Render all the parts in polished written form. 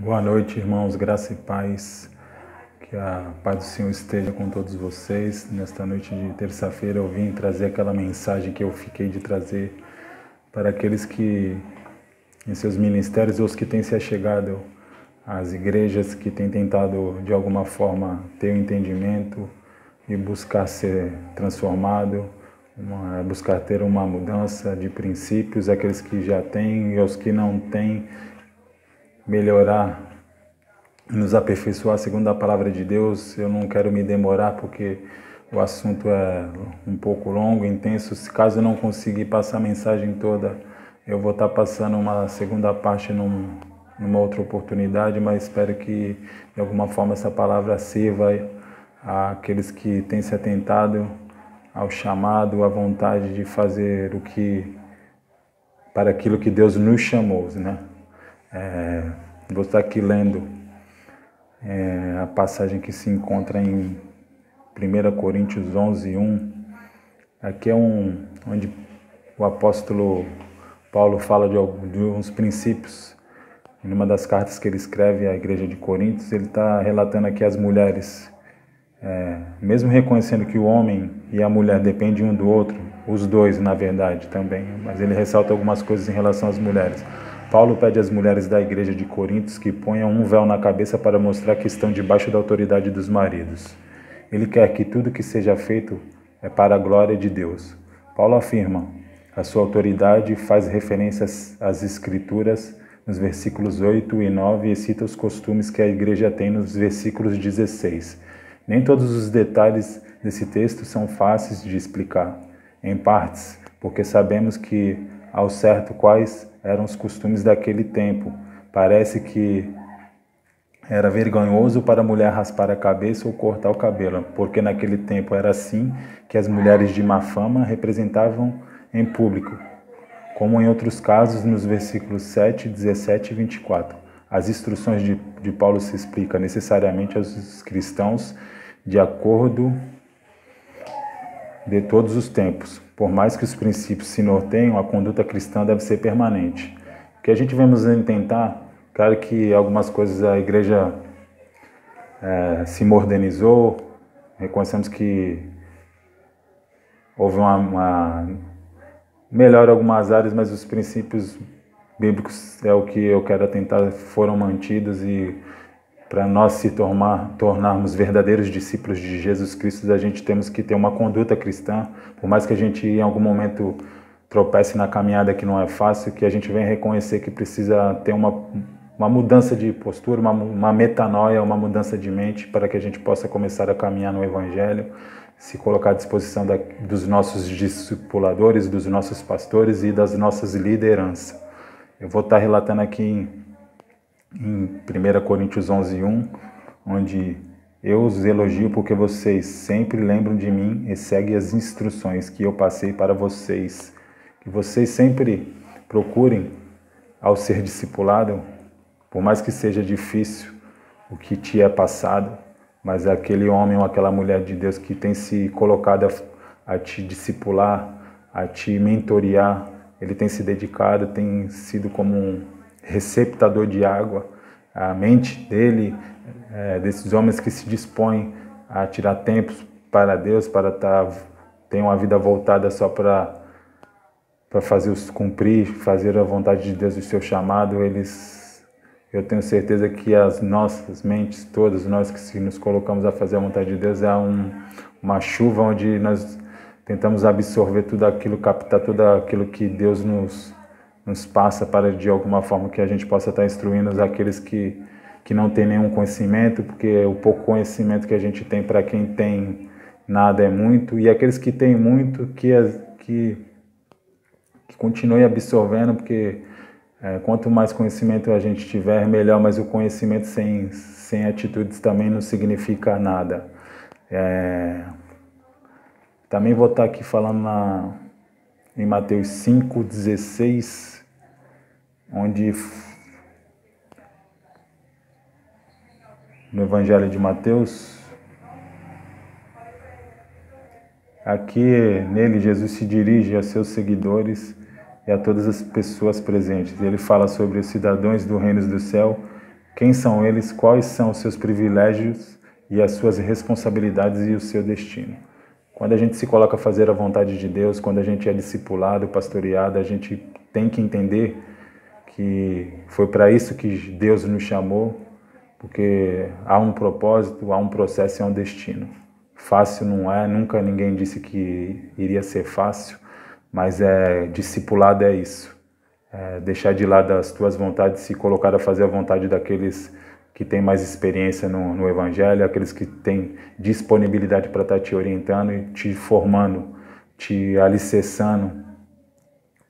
Boa noite, irmãos, graça e paz. Que a paz do Senhor esteja com todos vocês. Nesta noite de terça-feira eu vim trazer aquela mensagem que eu fiquei de trazer para aqueles que, em seus ministérios, ou os que têm se achegado às igrejas, que têm tentado de alguma forma ter um entendimento e buscar ser transformado, buscar ter uma mudança de princípios, aqueles que já têm e os que não têm, melhorar e nos aperfeiçoar segundo a palavra de Deus. Eu não quero me demorar porque o assunto é um pouco longo, intenso. Se caso eu não conseguir passar a mensagem toda, eu vou estar passando uma segunda parte numa outra oportunidade, mas espero que de alguma forma essa palavra sirva àqueles que têm se atentado ao chamado, à vontade de fazer para aquilo que Deus nos chamou, né? Vou estar aqui lendo a passagem que se encontra em 1 Coríntios 11:1. Aqui é onde o apóstolo Paulo fala de alguns princípios. Em uma das cartas que ele escreve à igreja de Coríntios, ele está relatando aqui as mulheres, mesmo reconhecendo que o homem e a mulher dependem um do outro, os dois na verdade também, mas ele ressalta algumas coisas em relação às mulheres. Paulo pede às mulheres da igreja de Coríntios que ponham um véu na cabeça para mostrar que estão debaixo da autoridade dos maridos. Ele quer que tudo que seja feito é para a glória de Deus. Paulo afirma a sua autoridade, faz referências às Escrituras nos versículos 8 e 9 e cita os costumes que a igreja tem nos versículos 16. Nem todos os detalhes desse texto são fáceis de explicar, em partes, porque sabemos que, ao certo, quais eram os costumes daquele tempo. Parece que era vergonhoso para a mulher raspar a cabeça ou cortar o cabelo, porque naquele tempo era assim que as mulheres de má fama representavam em público, como em outros casos nos versículos 7, 17 e 24. As instruções de Paulo se explicam necessariamente aos cristãos de acordo de todos os tempos. Por mais que os princípios se norteiam, a conduta cristã deve ser permanente. O que a gente vamos tentar, claro que algumas coisas a igreja se modernizou, reconhecemos que houve uma melhora em algumas áreas, mas os princípios bíblicos é o que eu quero tentar, foram mantidos, e para nós se tornarmos verdadeiros discípulos de Jesus Cristo, a gente temos que ter uma conduta cristã. Por mais que a gente em algum momento tropece na caminhada, que não é fácil, que a gente venha reconhecer que precisa ter uma mudança de postura, uma metanoia, uma mudança de mente, para que a gente possa começar a caminhar no Evangelho, se colocar à disposição dos nossos discipuladores, dos nossos pastores e das nossas lideranças. Eu vou estar relatando aqui em 1 Coríntios 11:1, onde eu os elogio porque vocês sempre lembram de mim e seguem as instruções que eu passei para vocês. Que vocês sempre procurem, ao ser discipulado, por mais que seja difícil o que te é passado, mas aquele homem ou aquela mulher de Deus que tem se colocado a te discipular, a te mentorear, ele tem se dedicado, tem sido como um receptador de água, a mente dele, desses homens que se dispõem a tirar tempos para Deus, para ter uma vida voltada só para cumprir, fazer a vontade de Deus, o seu chamado. Eu tenho certeza que as nossas mentes, todos nós que nos colocamos a fazer a vontade de Deus, uma chuva onde nós tentamos absorver tudo aquilo, captar tudo aquilo que Deus nos passa, para de alguma forma que a gente possa estar instruindo aqueles que não têm nenhum conhecimento, porque o pouco conhecimento que a gente tem, para quem tem nada é muito, e aqueles que têm muito, que continue absorvendo, porque quanto mais conhecimento a gente tiver, melhor, mas o conhecimento sem atitudes também não significa nada. Também vou estar aqui falando em Mateus 5:16, onde no Evangelho de Mateus, aqui nele Jesus se dirige a seus seguidores e a todas as pessoas presentes. Ele fala sobre os cidadãos do reino do céu Quem são eles? Quais são os seus privilégios e as suas responsabilidades e o seu destino? Quando a gente se coloca a fazer a vontade de Deus, quando a gente é discipulado, pastoreado, a gente tem que entender que foi para isso que Deus nos chamou, porque há um propósito, há um processo e há um destino. Fácil não é, nunca ninguém disse que iria ser fácil, mas discipulado é isso. Deixar de lado as tuas vontades, se colocar a fazer a vontade daqueles que têm mais experiência no Evangelho, aqueles que têm disponibilidade para estar te orientando e te formando, te alicerçando.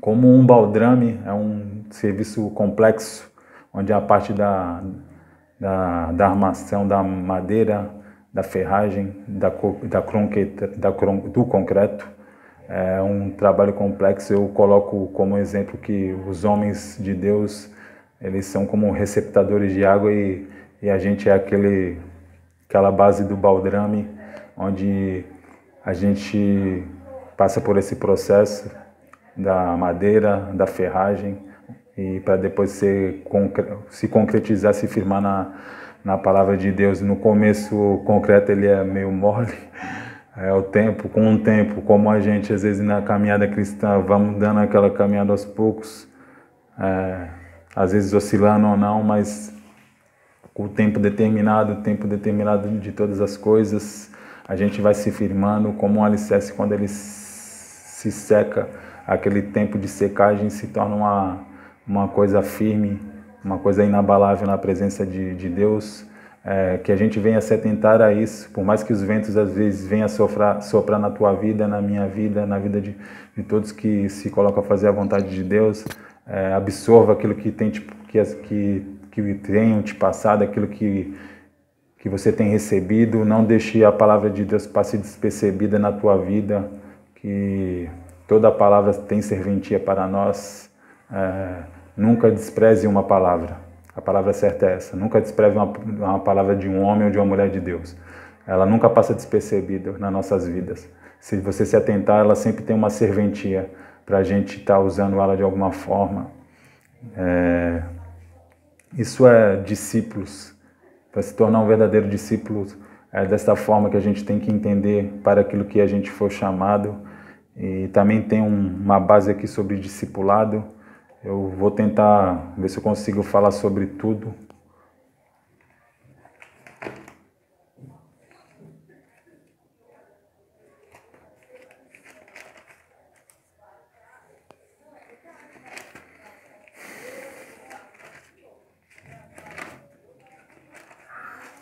Como um baldrame, é um serviço complexo, onde a parte da armação da madeira, da ferragem, do concreto, é um trabalho complexo. Eu coloco como exemplo que os homens de Deus, eles são como receptadores de água e a gente é aquela base do baldrame, onde a gente passa por esse processo da madeira, da ferragem, e para depois se concretizar, se firmar na palavra de Deus. No começo o concreto ele é meio mole, com o tempo, como a gente às vezes na caminhada cristã, vamos dando aquela caminhada aos poucos, às vezes oscilando ou não, mas com o tempo determinado de todas as coisas, a gente vai se firmando como um alicerce. Quando ele se seca, aquele tempo de secagem se torna uma coisa firme, uma coisa inabalável na presença de Deus. Que a gente venha se atentar a isso, por mais que os ventos às vezes venham soprar na tua vida, na minha vida, na vida de todos que se colocam a fazer a vontade de Deus. Absorva aquilo que tenham te passado, aquilo que você tem recebido. Não deixe a palavra de Deus passar despercebida na tua vida, que toda palavra tem serventia para nós. Nunca despreze uma palavra. A palavra certa é essa. Nunca despreze uma palavra de um homem ou de uma mulher de Deus. Ela nunca passa despercebida nas nossas vidas. Se você se atentar, ela sempre tem uma serventia para a gente estar usando ela de alguma forma. Isso é discípulos. Para se tornar um verdadeiro discípulo, é desta forma que a gente tem que entender para aquilo que a gente for chamado. E também tem uma base aqui sobre discipulado. Eu vou tentar ver se eu consigo falar sobre tudo.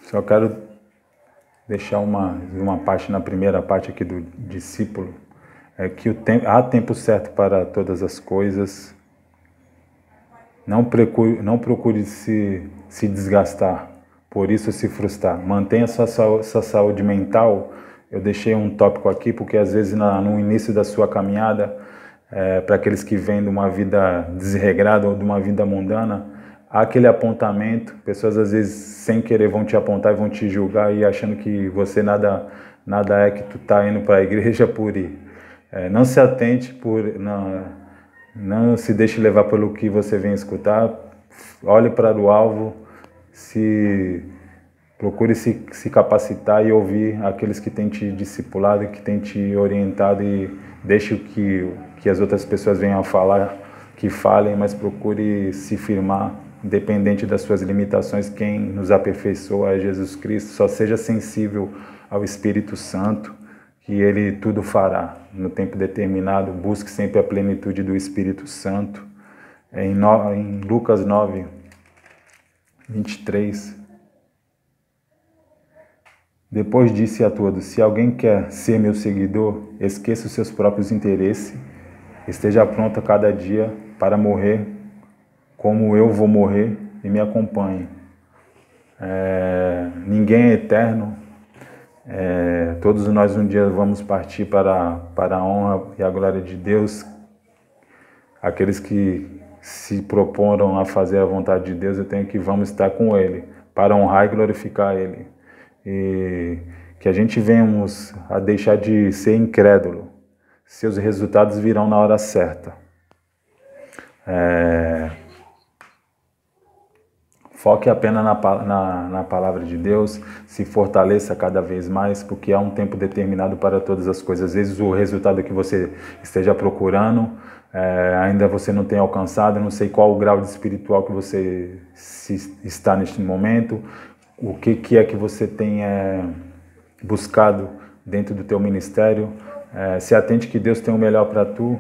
Só quero deixar uma parte, na primeira parte aqui do discípulo, que há tempo certo para todas as coisas. Não procure se desgastar, por isso se frustrar. Mantenha sua saúde mental. Eu deixei um tópico aqui, porque às vezes no início da sua caminhada, para aqueles que vêm de uma vida desregrada ou de uma vida mundana, há aquele apontamento. Pessoas às vezes sem querer vão te apontar e vão te julgar, e achando que você nada é, que tu está indo para a igreja por ir. Não se atente não se deixe levar pelo que você vem escutar. Olhe para o alvo, procure se capacitar e ouvir aqueles que têm te discipulado, que têm te orientado, e deixe que as outras pessoas venham a falar, que falem, mas procure se firmar, independente das suas limitações. Quem nos aperfeiçoa é Jesus Cristo. Só seja sensível ao Espírito Santo, que Ele tudo fará no tempo determinado. Busque sempre a plenitude do Espírito Santo. Em Lucas 9, 23, depois disse a todos: se alguém quer ser meu seguidor, esqueça os seus próprios interesses, esteja pronto a cada dia para morrer como eu vou morrer, e me acompanhe. Ninguém é eterno. Todos nós um dia vamos partir para a honra e a glória de Deus. Aqueles que se proporam a fazer a vontade de Deus, vamos estar com Ele, para honrar e glorificar Ele. E que a gente venhamos a deixar de ser incrédulo. Seus resultados virão na hora certa. Foque apenas na palavra de Deus, se fortaleça cada vez mais, porque há um tempo determinado para todas as coisas. Às vezes o resultado que você esteja procurando, ainda você não tem alcançado, não sei qual o grau de espiritual que você está neste momento, o que é que você tem buscado dentro do teu ministério. Se atente que Deus tem o melhor para tu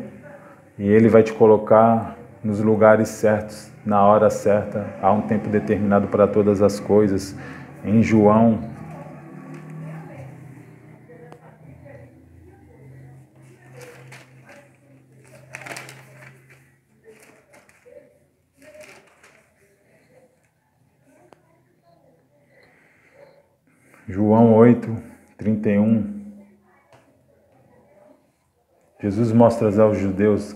e Ele vai te colocar nos lugares certos, na hora certa. Há um tempo determinado para todas as coisas. Em João 8:31, Jesus mostra aos judeus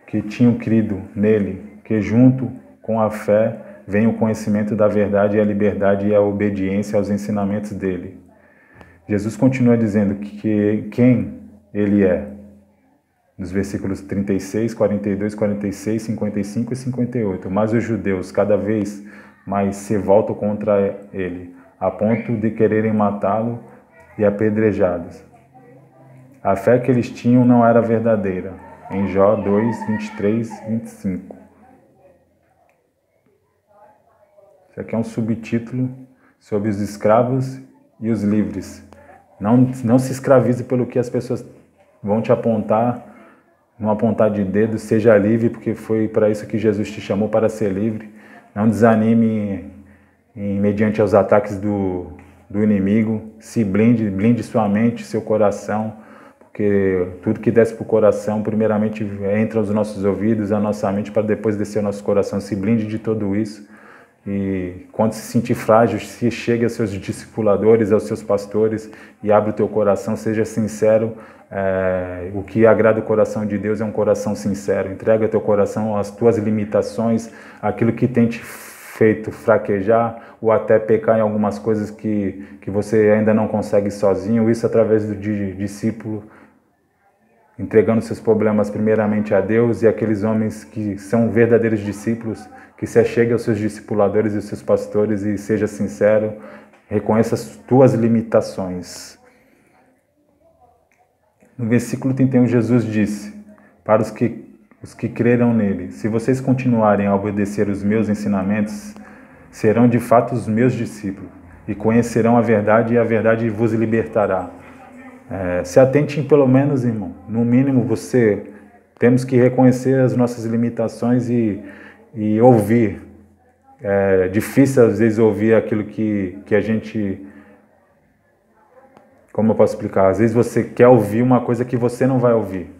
que tinham crido nele, que junto com a fé vem o conhecimento da verdade e a liberdade e a obediência aos ensinamentos dele. Jesus continua dizendo que quem ele é, nos versículos 36, 42, 46, 55 e 58. Mas os judeus cada vez mais se voltam contra ele, a ponto de quererem matá-lo e apedrejá-los. A fé que eles tinham não era verdadeira. Em Jó 2, 23, 25. Isso aqui é um subtítulo sobre os escravos e os livres. Não se escravize pelo que as pessoas vão te apontar, não apontar de dedo. Seja livre, porque foi para isso que Jesus te chamou, para ser livre. Não desanime mediante aos ataques do inimigo. Se blinde sua mente, seu coração, porque tudo que desce para o coração, primeiramente entra aos nossos ouvidos, a nossa mente, para depois descer ao nosso coração. Se blinde de tudo isso. E quando se sentir frágil, se chegue aos seus discipuladores, aos seus pastores e abre o teu coração, seja sincero. O que agrada o coração de Deus é um coração sincero. Entrega teu coração às tuas limitações, aquilo que tem te feito fraquejar ou até pecar em algumas coisas que você ainda não consegue sozinho. Isso através do discípulo, entregando seus problemas primeiramente a Deus, e aqueles homens que são verdadeiros discípulos, que se achegue aos seus discipuladores e aos seus pastores e seja sincero, reconheça as tuas limitações. No versículo 31, Jesus disse para os que creram nele: se vocês continuarem a obedecer os meus ensinamentos, serão de fato os meus discípulos e conhecerão a verdade, e a verdade vos libertará. Se atente, pelo menos, irmão, no mínimo temos que reconhecer as nossas limitações e ouvir. É difícil às vezes ouvir aquilo que a gente... Como eu posso explicar? Às vezes você quer ouvir uma coisa que você não vai ouvir.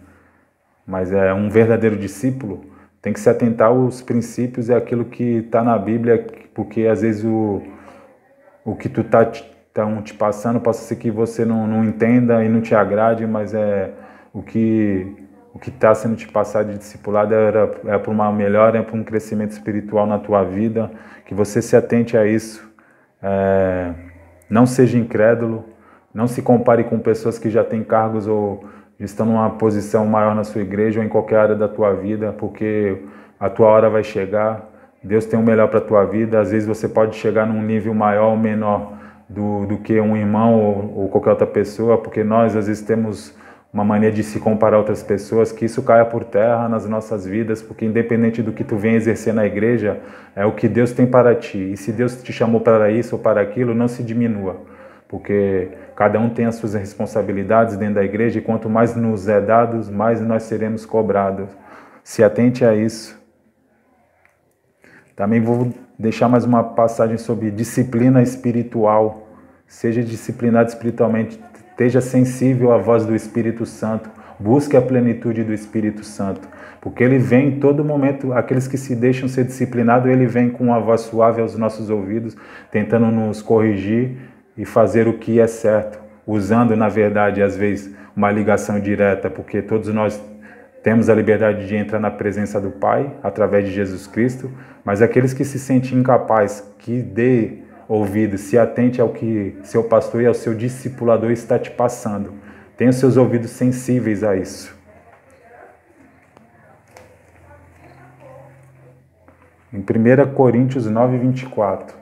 Mas um verdadeiro discípulo tem que se atentar aos princípios e aquilo que está na Bíblia, porque às vezes o que tu estão te passando pode ser que você não entenda e não te agrade, mas o que está sendo te passado de discipulado é para uma melhora, é para um crescimento espiritual na tua vida, que você se atente a isso. Não seja incrédulo, não se compare com pessoas que já têm cargos ou estão numa posição maior na sua igreja ou em qualquer área da tua vida, porque a tua hora vai chegar. Deus tem o melhor para a tua vida. Às vezes você pode chegar num nível maior ou menor do que um irmão ou qualquer outra pessoa, porque nós às vezes temos uma mania de se comparar a outras pessoas, que isso caia por terra nas nossas vidas, porque independente do que tu vem exercer na igreja, é o que Deus tem para ti. E se Deus te chamou para isso ou para aquilo, não se diminua, porque cada um tem as suas responsabilidades dentro da igreja, e quanto mais nos é dado, mais nós seremos cobrados. Se atente a isso. Também vou deixar mais uma passagem sobre disciplina espiritual. Seja disciplinado espiritualmente, esteja sensível à voz do Espírito Santo, busque a plenitude do Espírito Santo, porque ele vem em todo momento. Aqueles que se deixam ser disciplinados, ele vem com uma voz suave aos nossos ouvidos, tentando nos corrigir e fazer o que é certo, usando, na verdade, às vezes, uma ligação direta, porque todos nós temos a liberdade de entrar na presença do Pai, através de Jesus Cristo, mas aqueles que se sentem incapazes, que dê ouvido, se atente ao que seu pastor e ao seu discipulador está te passando. Tenha os seus ouvidos sensíveis a isso. Em 1 Coríntios 9, 24.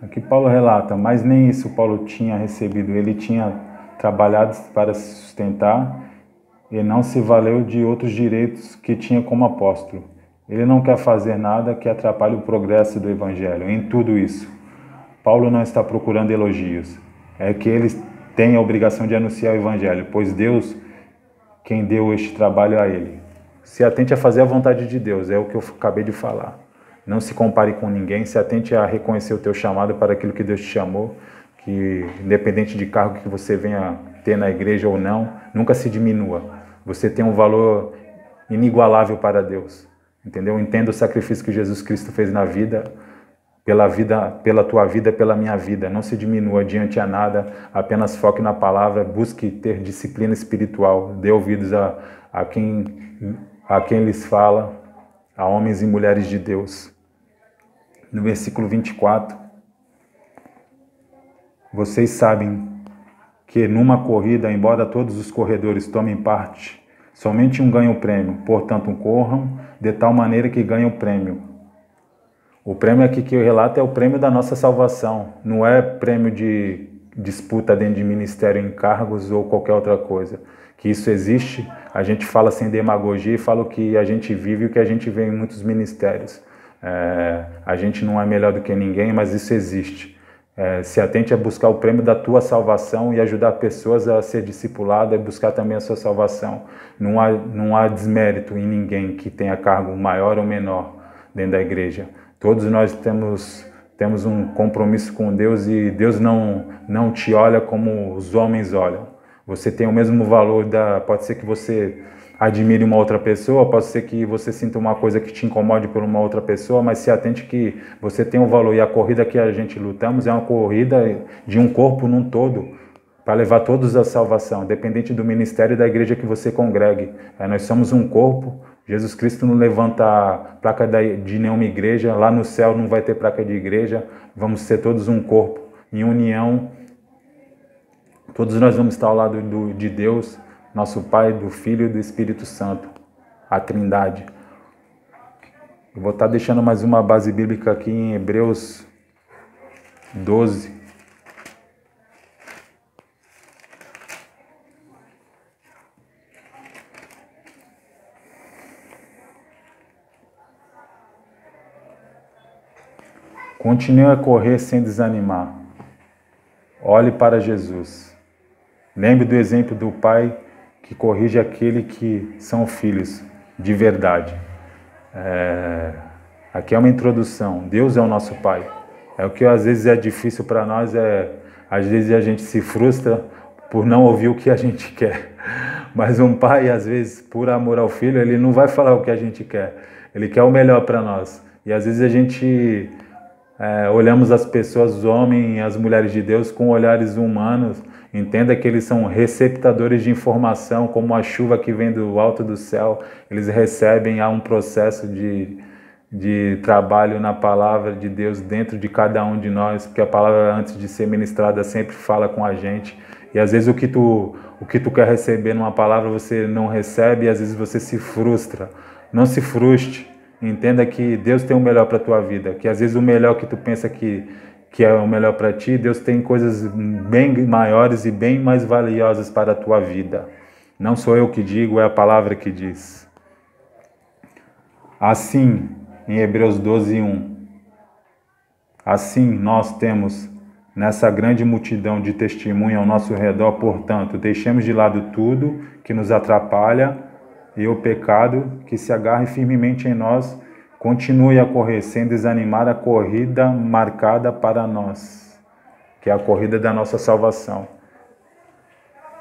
Aqui Paulo relata, mas nem isso Paulo tinha recebido. Ele tinha trabalhado para se sustentar e não se valeu de outros direitos que tinha como apóstolo. Ele não quer fazer nada que atrapalhe o progresso do Evangelho. Em tudo isso, Paulo não está procurando elogios. É que ele tem a obrigação de anunciar o Evangelho, pois Deus, quem deu este trabalho a ele. Se atente a fazer a vontade de Deus, é o que eu acabei de falar. Não se compare com ninguém, se atente a reconhecer o teu chamado para aquilo que Deus te chamou, que independente de cargo que você venha ter na igreja ou não, nunca se diminua. Você tem um valor inigualável para Deus, entendeu? Entenda o sacrifício que Jesus Cristo fez na vida, pela tua vida, pela minha vida. Não se diminua diante a nada, apenas foque na palavra, busque ter disciplina espiritual, dê ouvidos a quem lhes fala, a homens e mulheres de Deus. No versículo 24, vocês sabem que numa corrida, embora todos os corredores tomem parte, somente um ganha o prêmio. Portanto, corram de tal maneira que ganhem o prêmio. O prêmio aqui que eu relato é o prêmio da nossa salvação. Não é prêmio de disputa dentro de ministério, encargos ou qualquer outra coisa. Que isso existe, a gente fala sem demagogia e fala o que a gente vive e o que a gente vê em muitos ministérios. A gente não é melhor do que ninguém, mas isso existe. Se atente a buscar o prêmio da tua salvação e ajudar pessoas a ser discipuladas e buscar também a sua salvação. Não há desmérito em ninguém que tenha cargo maior ou menor dentro da igreja. Todos nós temos um compromisso com Deus e Deus não te olha como os homens olham. Você tem o mesmo valor, pode ser que você admire uma outra pessoa, pode ser que você sinta uma coisa que te incomode por uma outra pessoa, mas se atente que você tem um valor. E a corrida que a gente lutamos é uma corrida de um corpo num todo, para levar todos à salvação, independente do ministério e da igreja que você congregue. Nós somos um corpo. Jesus Cristo não levanta placa de nenhuma igreja, lá no céu não vai ter placa de igreja, vamos ser todos um corpo, em união. Todos nós vamos estar ao lado de Deus, nosso Pai, do Filho e do Espírito Santo, a Trindade. Eu vou estar deixando mais uma base bíblica aqui em Hebreus 12. Continue a correr sem desanimar. Olhe para Jesus. Lembre do exemplo do pai que corrige aquele que são filhos de verdade. Aqui é uma introdução. Deus é o nosso pai. O que às vezes é difícil para nós, às vezes a gente se frustra por não ouvir o que a gente quer. Mas um pai, às vezes, por amor ao filho, ele não vai falar o que a gente quer. Ele quer o melhor para nós. E às vezes a gente olhamos as pessoas, os homens e as mulheres de Deus com olhares humanos. Entenda que eles são receptadores de informação, como a chuva que vem do alto do céu. Eles recebem, há um processo de trabalho na palavra de Deus dentro de cada um de nós, porque a palavra, antes de ser ministrada, sempre fala com a gente. E às vezes o que tu quer receber numa palavra você não recebe, e às vezes você se frustra. Não se frustre. Entenda que Deus tem o melhor para a tua vida, que às vezes o melhor que tu pensa que é o melhor para ti, Deus tem coisas bem maiores e bem mais valiosas para a tua vida. Não sou eu que digo, é a palavra que diz. Assim, em Hebreus 12, 1, assim nós temos nessa grande multidão de testemunha ao nosso redor, portanto, deixemos de lado tudo que nos atrapalha e o pecado que se agarre firmemente em nós. Continue a correr sem desanimar a corrida marcada para nós, que é a corrida da nossa salvação.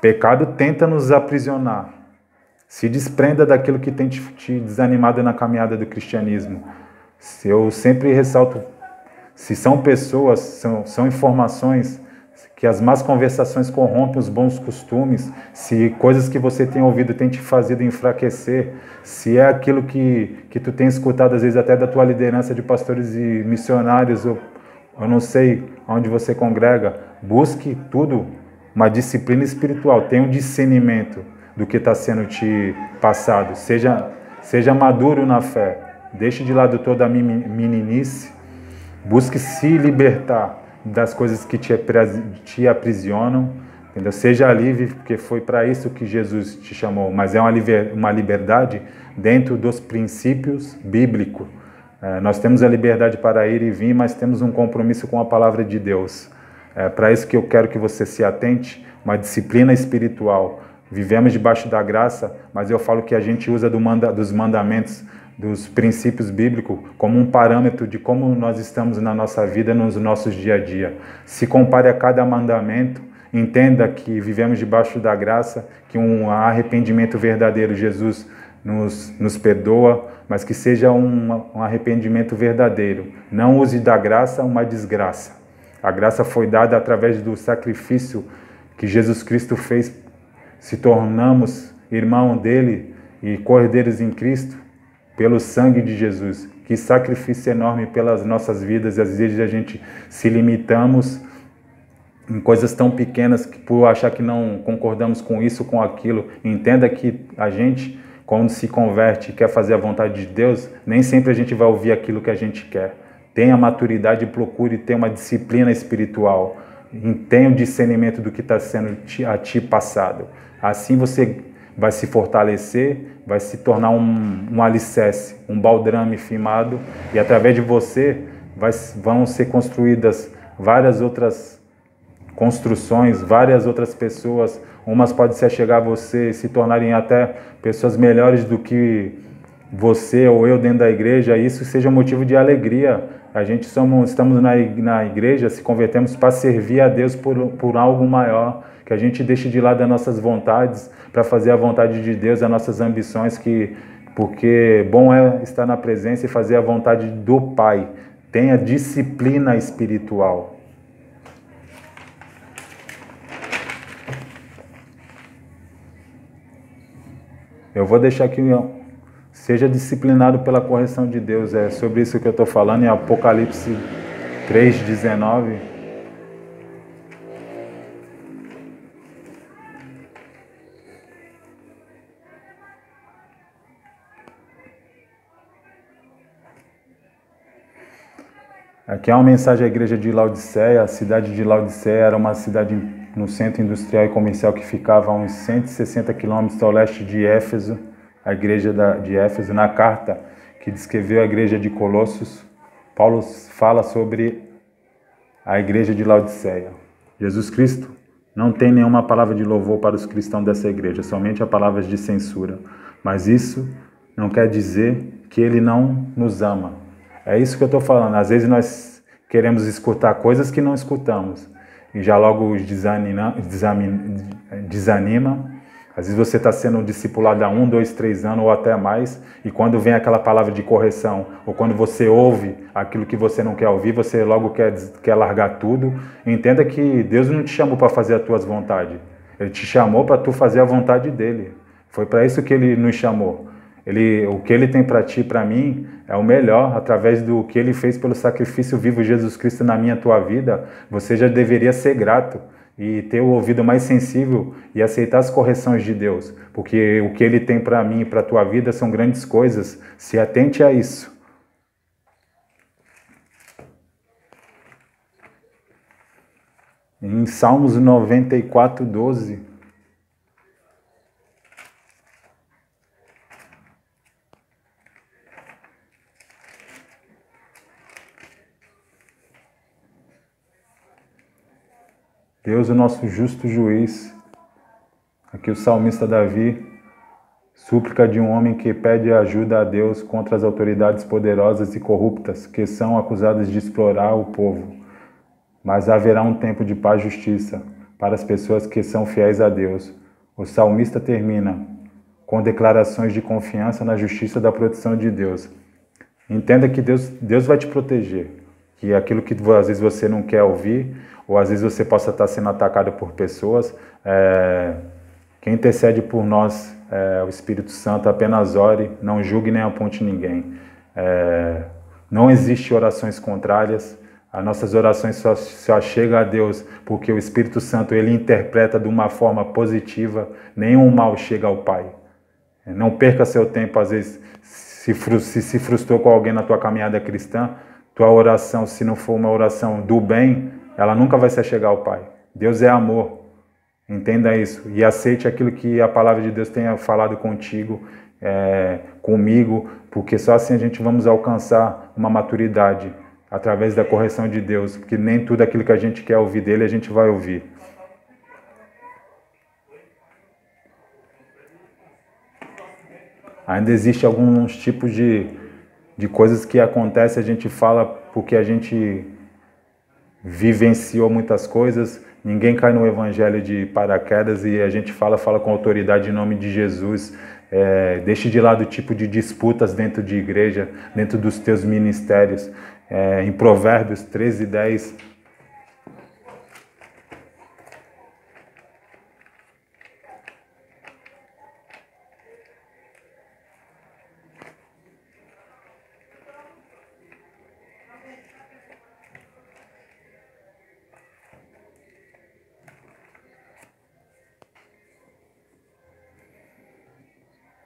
Pecado tenta nos aprisionar. Se desprenda daquilo que tem te desanimado na caminhada do cristianismo. Eu sempre ressalto, se são pessoas, são informações, que as más conversações corrompem os bons costumes, se coisas que você tem ouvido tem te fazido enfraquecer, se é aquilo que tu tem escutado, às vezes até da tua liderança de pastores e missionários, Eu não sei onde você congrega. Busque tudo, uma disciplina espiritual. Tenha um discernimento do que está sendo te passado. Seja maduro na fé. Deixe de lado toda a meninice. Busque se libertar das coisas que te aprisionam. Entendeu? Seja livre, porque foi para isso que Jesus te chamou. Mas é uma liberdade dentro dos princípios bíblicos. Nós temos a liberdade para ir e vir, mas temos um compromisso com a palavra de Deus. É para isso que eu quero que você se atente, uma disciplina espiritual. Vivemos debaixo da graça, mas eu falo que a gente usa dos mandamentos, dos princípios bíblicos, como um parâmetro de como nós estamos na nossa vida, nos nossos dia a dia. Se compare a cada mandamento, entenda que vivemos debaixo da graça, que um arrependimento verdadeiro, Jesus nos perdoa, mas que seja um arrependimento verdadeiro. Não use da graça uma desgraça. A graça foi dada através do sacrifício que Jesus Cristo fez. Se tornamos irmão dele e cordeiros em Cristo pelo sangue de Jesus. Que sacrifício enorme pelas nossas vidas. Às vezes a gente se limitamos em coisas tão pequenas que por achar que não concordamos com isso, com aquilo. Entenda que a gente, quando se converte e quer fazer a vontade de Deus, nem sempre a gente vai ouvir aquilo que a gente quer. Tenha maturidade e procure ter uma disciplina espiritual. Tenha o discernimento do que está sendo a ti passado. Assim você vai se fortalecer, vai se tornar um alicerce, um baldrame firmado, e através de você vão ser construídas várias outras construções, várias outras pessoas. Umas podem se achegar a você e se tornarem até pessoas melhores do que você ou eu dentro da igreja. Isso seja motivo de alegria. A gente estamos na igreja, se convertemos para servir a Deus por algo maior, que a gente deixe de lado as nossas vontades para fazer a vontade de Deus, as nossas ambições, porque bom é estar na presença e fazer a vontade do Pai. Tenha disciplina espiritual. Eu vou deixar aqui, seja disciplinado pela correção de Deus. É sobre isso que eu estou falando em Apocalipse 3:19. Aqui é uma mensagem à igreja de Laodiceia. A cidade de Laodiceia era uma cidade no centro industrial e comercial que ficava a uns 160 quilômetros ao leste de Éfeso, a igreja de Éfeso. Na carta que descreveu a igreja de Colossos, Paulo fala sobre a igreja de Laodiceia. Jesus Cristo não tem nenhuma palavra de louvor para os cristãos dessa igreja, somente a palavras de censura. Mas isso não quer dizer que ele não nos ama. É isso que eu estou falando. Às vezes nós queremos escutar coisas que não escutamos e já logo os desanima. Às vezes você está sendo discipulado há 1, 2, 3 anos ou até mais, e quando vem aquela palavra de correção, ou quando você ouve aquilo que você não quer ouvir, você logo quer largar tudo. Entenda que Deus não te chamou para fazer as tuas vontades. Ele te chamou para tu fazer a vontade dele. Foi para isso que ele nos chamou. O que ele tem para ti e para mim é o melhor. Através do que ele fez pelo sacrifício vivo Jesus Cristo na minha e tua vida, você já deveria ser grato e ter o ouvido mais sensível e aceitar as correções de Deus, porque o que ele tem para mim e para a tua vida são grandes coisas. Se atente a isso. Em Salmos 94:12, Deus, o nosso justo juiz, aqui o salmista Davi, súplica de um homem que pede ajuda a Deus contra as autoridades poderosas e corruptas que são acusadas de explorar o povo. Mas haverá um tempo de paz e justiça para as pessoas que são fiéis a Deus. O salmista termina com declarações de confiança na justiça da proteção de Deus. Entenda que Deus vai te proteger, que aquilo que às vezes você não quer ouvir, ou às vezes você possa estar sendo atacado por pessoas, quem intercede por nós é o Espírito Santo. Apenas ore, não julgue nem aponte ninguém. Não existe orações contrárias. As nossas orações só chegam a Deus porque o Espírito Santo ele interpreta de uma forma positiva. Nenhum mal chega ao Pai. Não perca seu tempo, às vezes, se frustrou com alguém na tua caminhada cristã. Tua oração, se não for uma oração do bem, ela nunca vai se chegar ao Pai. Deus é amor. Entenda isso. E aceite aquilo que a palavra de Deus tenha falado contigo, comigo, porque só assim a gente vamos alcançar uma maturidade através da correção de Deus, porque nem tudo aquilo que a gente quer ouvir dele a gente vai ouvir. Ainda existe alguns tipos de coisas que acontecem, a gente fala porque a gente vivenciou muitas coisas, ninguém cai no evangelho de paraquedas e a gente fala com autoridade em nome de Jesus. Deixe de lado o tipo de disputas dentro de igreja, dentro dos teus ministérios. Em Provérbios 13:10,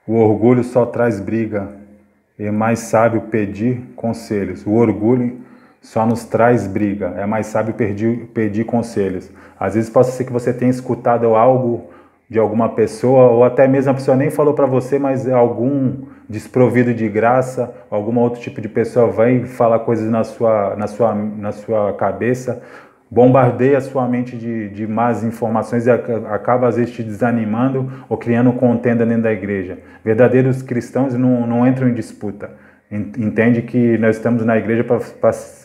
o orgulho só traz briga, é mais sábio pedir conselhos. O orgulho só nos traz briga, é mais sábio pedir conselhos. Às vezes pode ser que você tenha escutado algo de alguma pessoa, ou até mesmo a pessoa nem falou para você, mas algum desprovido de graça, algum outro tipo de pessoa vai falar coisas na sua cabeça, bombardeia a sua mente de más informações e acaba às vezes te desanimando ou criando contenda dentro da igreja. Verdadeiros cristãos não entram em disputa. Entende que nós estamos na igreja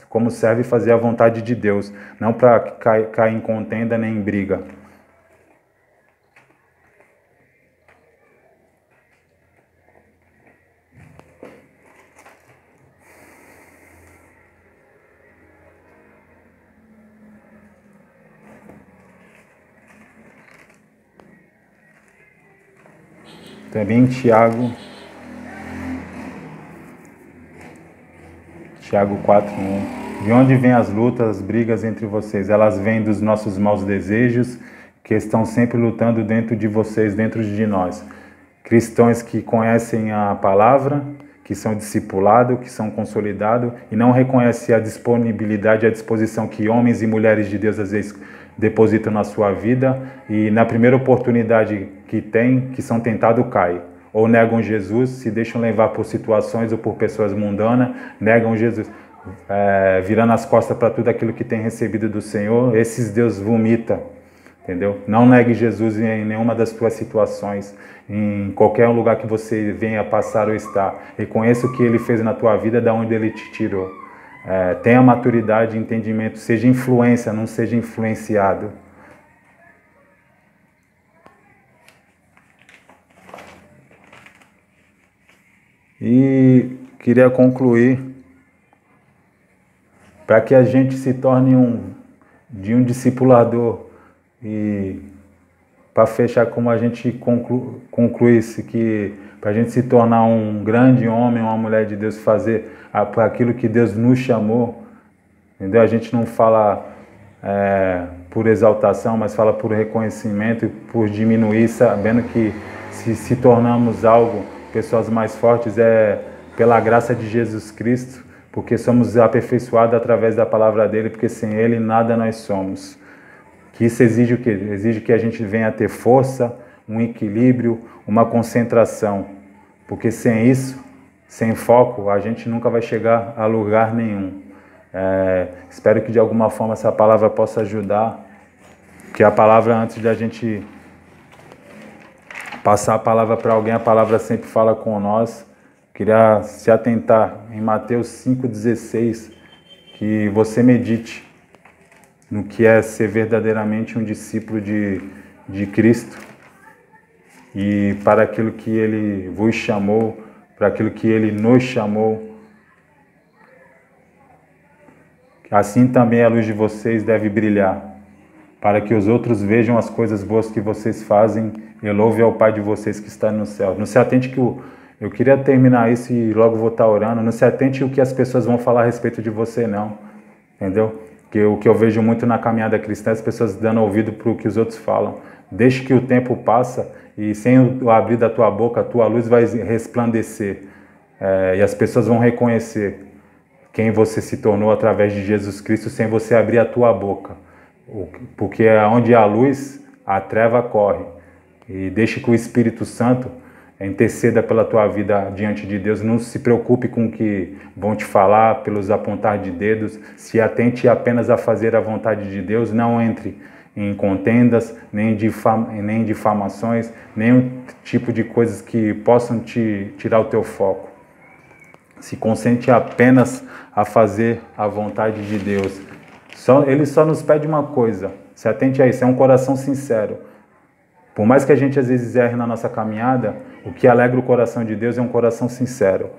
como serve fazer a vontade de Deus, não para cair em contenda nem em briga. Também Tiago 4:1. De onde vêm as lutas, as brigas entre vocês? Elas vêm dos nossos maus desejos, que estão sempre lutando dentro de vocês, dentro de nós. Cristãos que conhecem a palavra, que são discipulados, que são consolidados e não reconhecem a disponibilidade, a disposição que homens e mulheres de Deus às vezes depositam na sua vida e na primeira oportunidade que tem, que são tentados, caem. Ou negam Jesus, se deixam levar por situações ou por pessoas mundanas, negam Jesus, virando as costas para tudo aquilo que tem recebido do Senhor. Esses Deus vomita, entendeu? Não negue Jesus em nenhuma das tuas situações, em qualquer lugar que você venha passar ou estar. Reconheça o que Ele fez na tua vida, da onde Ele te tirou. Tenha maturidade e entendimento, seja influência, não seja influenciado. E queria concluir, para que a gente se torne um discipulador, e para fechar como a gente concluísse, que para a gente se tornar um grande homem, uma mulher de Deus, fazer aquilo que Deus nos chamou, entendeu? A gente não fala por exaltação, mas fala por reconhecimento e por diminuir, sabendo que se tornamos algo, pessoas mais fortes, pela graça de Jesus Cristo, porque somos aperfeiçoados através da palavra dele, porque sem ele nada nós somos. Que isso exige o quê? Exige que a gente venha a ter força, um equilíbrio, uma concentração, porque sem isso, sem foco, a gente nunca vai chegar a lugar nenhum. Espero que de alguma forma essa palavra possa ajudar, que a palavra, antes de a gente passar a palavra para alguém, a palavra sempre fala com nós. Queria se atentar em Mateus 5,16, que você medite no que é ser verdadeiramente um discípulo de Cristo e para aquilo que Ele vos chamou, para aquilo que Ele nos chamou. Assim também a luz de vocês deve brilhar, para que os outros vejam as coisas boas que vocês fazem e louvem ao Pai de vocês que está no céu. Não se atente que eu queria terminar isso e logo vou estar orando. Não se atente o que as pessoas vão falar a respeito de você, não. entendeu? Que o que eu vejo muito na caminhada cristã, as pessoas dando ouvido para o que os outros falam. Deixe que o tempo passa e sem o abrir da tua boca, a tua luz vai resplandecer. E as pessoas vão reconhecer quem você se tornou através de Jesus Cristo sem você abrir a tua boca. Porque onde há luz, a treva corre. E deixe que o Espírito Santo interceda pela tua vida diante de Deus. Não se preocupe com o que vão te falar, pelos apontar de dedos. Se atente apenas a fazer a vontade de Deus. Não entre em contendas, nem difamações, nenhum tipo de coisas que possam te tirar o teu foco. Se concentre apenas a fazer a vontade de Deus. Ele só nos pede uma coisa, se atente a isso, é um coração sincero. Por mais que a gente às vezes erre na nossa caminhada, o que alegra o coração de Deus é um coração sincero.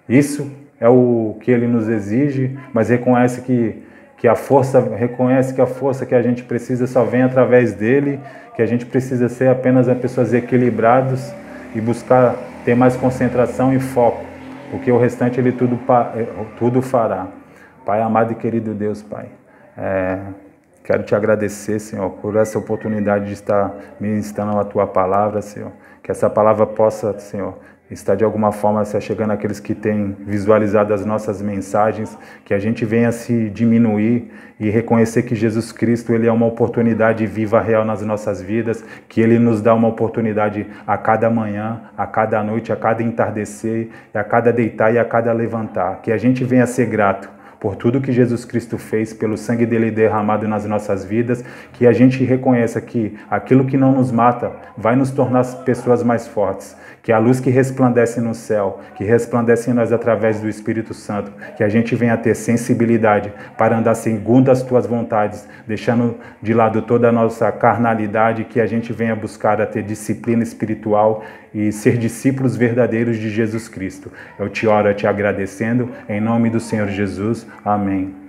Isso é o que Ele nos exige, mas reconhece que a força que a gente precisa só vem através dele, que a gente precisa ser apenas pessoas equilibradas e buscar ter mais concentração e foco, porque o restante Ele tudo fará. Pai amado e querido Deus, Pai, quero te agradecer, Senhor, por essa oportunidade de estar ministrando a Tua palavra, Senhor, que essa palavra possa, Senhor, está de alguma forma se chegando àqueles que têm visualizado as nossas mensagens, que a gente venha se diminuir e reconhecer que Jesus Cristo, Ele é uma oportunidade viva, real nas nossas vidas, que Ele nos dá uma oportunidade a cada manhã, a cada noite, a cada entardecer, a cada deitar e a cada levantar, que a gente venha ser grato por tudo que Jesus Cristo fez, pelo sangue dele derramado nas nossas vidas, que a gente reconheça que aquilo que não nos mata vai nos tornar pessoas mais fortes, que a luz que resplandece no céu, que resplandece em nós através do Espírito Santo, que a gente venha ter sensibilidade para andar segundo as tuas vontades, deixando de lado toda a nossa carnalidade, que a gente venha buscar a ter disciplina espiritual e ser discípulos verdadeiros de Jesus Cristo. Eu te oro te agradecendo, em nome do Senhor Jesus. Amém.